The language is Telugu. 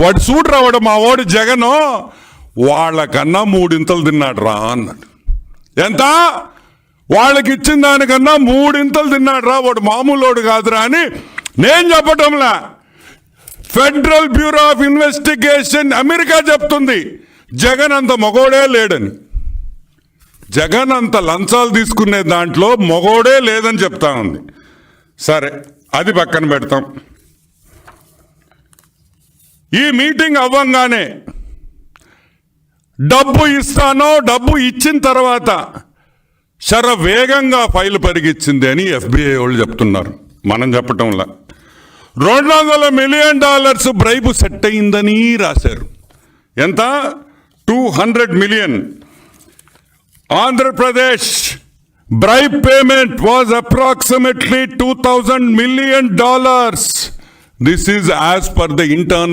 వాడు సూట్ రావడం మా వాడు జగన్ వాళ్ళకన్నా 3 ఇంతలు తిన్నాడు రా అన్నాడు. ఎంత? వాళ్ళకి ఇచ్చిన దానికన్నా 3 ఇంతలు తిన్నాడు రా, వాడు మామూలోడు కాదురా అని నేను చెప్పటంలా, Federal Bureau of Investigation America చెప్తుంది జగన్ అంత మగోడే లేడని. జగన్ అంత లంచాలు తీసుకునే దాంట్లో మగోడే లేదని చెప్తా ఉంది. సరే, అది పక్కన పెడతాం. ఈ మీటింగ్ అవ్వంగానే డబ్బు ఇస్తానో, డబ్బు ఇచ్చిన తర్వాత శరవేగంగా ఫైల్ పరిగిచ్చింది అని FBI వాళ్ళు చెప్తున్నారు, మనం చెప్పటంలా. $200 మిలియన్ బ్రైబు సెట్ అయిందని రాశారు. ఎంత? 200 million. Andhra Pradesh bribe payment was approximately $2,000 million. This is as per the internal